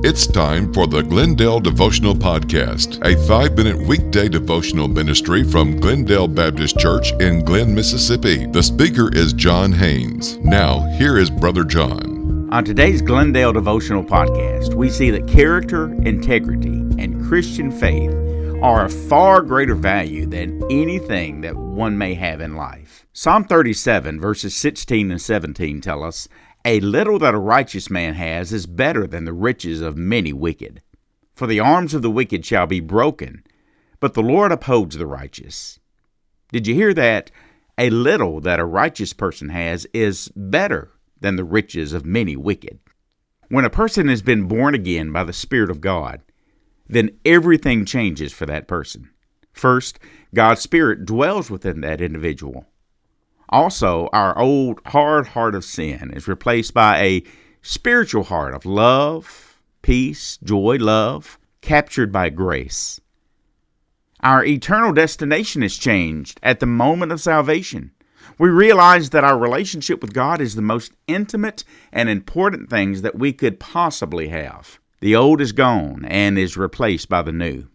It's time for the Glendale Devotional Podcast, a 5-minute weekday devotional ministry from Glendale Baptist Church in Glenn, Mississippi. The speaker is John Haynes. Now, here is Brother John. On today's Glendale Devotional Podcast, we see that character, integrity, and Christian faith are of far greater value than anything that one may have in life. Psalm 37, verses 16 and 17 tell us, "A little that a righteous man has is better than the riches of many wicked. For the arms of the wicked shall be broken, but the Lord upholds the righteous." Did you hear that? A little that a righteous person has is better than the riches of many wicked. When a person has been born again by the Spirit of God, then everything changes for that person. First, God's Spirit dwells within that individual. Also, our old hard heart of sin is replaced by a spiritual heart of love, peace, joy, love, captured by grace. Our eternal destination is changed at the moment of salvation. We realize that our relationship with God is the most intimate and important things that we could possibly have. The old is gone and is replaced by the new.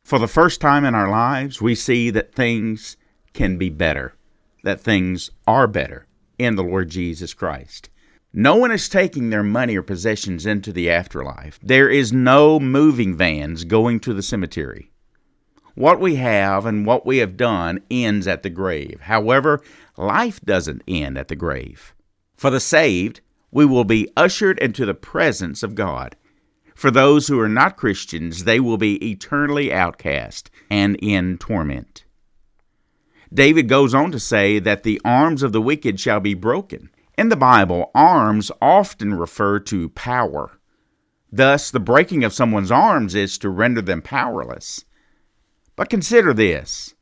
For the first time in our lives, we see that things can be better, that things are better in the Lord Jesus Christ. No one is taking their money or possessions into the afterlife. There is no moving vans going to the cemetery. What we have and what we have done ends at the grave. However, life doesn't end at the grave. For the saved, we will be ushered into the presence of God. For those who are not Christians, they will be eternally outcast and in torment. David goes on to say that the arms of the wicked shall be broken. In the Bible, arms often refer to power. Thus, the breaking of someone's arms is to render them powerless. But consider this.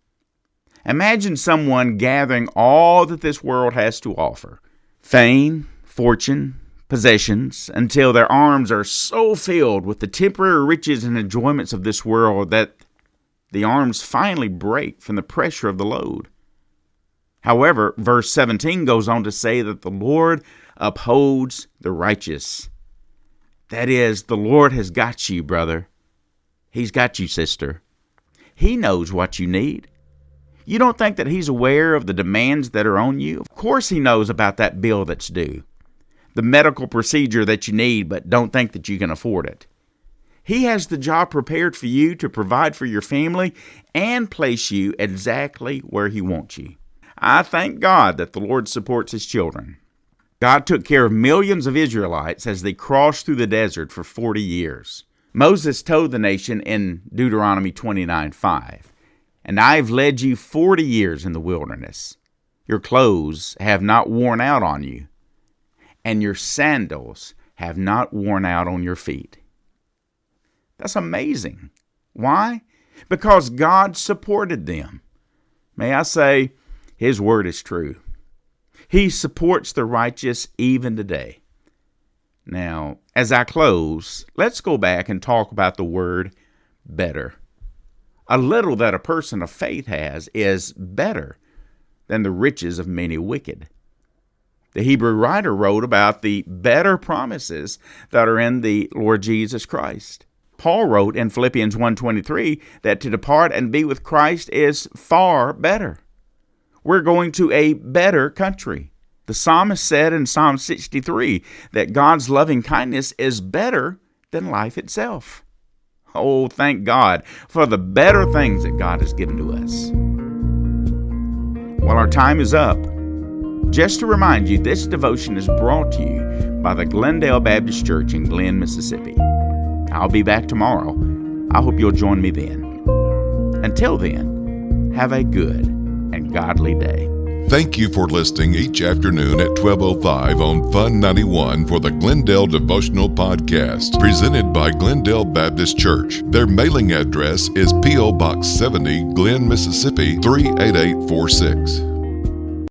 Imagine someone gathering all that this world has to offer: fame, fortune, possessions, until their arms are so filled with the temporary riches and enjoyments of this world that the arms finally break from the pressure of the load. However, verse 17 goes on to say that the Lord upholds the righteous. That is, the Lord has got you, brother. He's got you, sister. He knows what you need. You don't think that He's aware of the demands that are on you? Of course He knows about that bill that's due, the medical procedure that you need but don't think that you can afford it. He has the job prepared for you to provide for your family and place you exactly where He wants you. I thank God that the Lord supports His children. God took care of millions of Israelites as they crossed through the desert for 40 years. Moses told the nation in Deuteronomy 29:5, "And I've led you 40 years in the wilderness. Your clothes have not worn out on you, and your sandals have not worn out on your feet." That's amazing. Why? Because God supported them. May I say, His word is true. He supports the righteous even today. Now, as I close, let's go back and talk about the word better. A little that a person of faith has is better than the riches of many wicked. The Hebrew writer wrote about the better promises that are in the Lord Jesus Christ. Paul wrote in Philippians 1:23 that to depart and be with Christ is far better. We're going to a better country. The psalmist said in Psalm 63 that God's loving kindness is better than life itself. Oh, thank God for the better things that God has given to us. Well, our time is up. Just to remind you, this devotion is brought to you by the Glendale Baptist Church in Glenn, Mississippi. I'll be back tomorrow. I hope you'll join me then. Until then, have a good and godly day. Thank you for listening each afternoon at 12:05 on Fun 91 for the Glendale Devotional Podcast, presented by Glendale Baptist Church. Their mailing address is P.O. Box 70, Glenn, Mississippi 38846.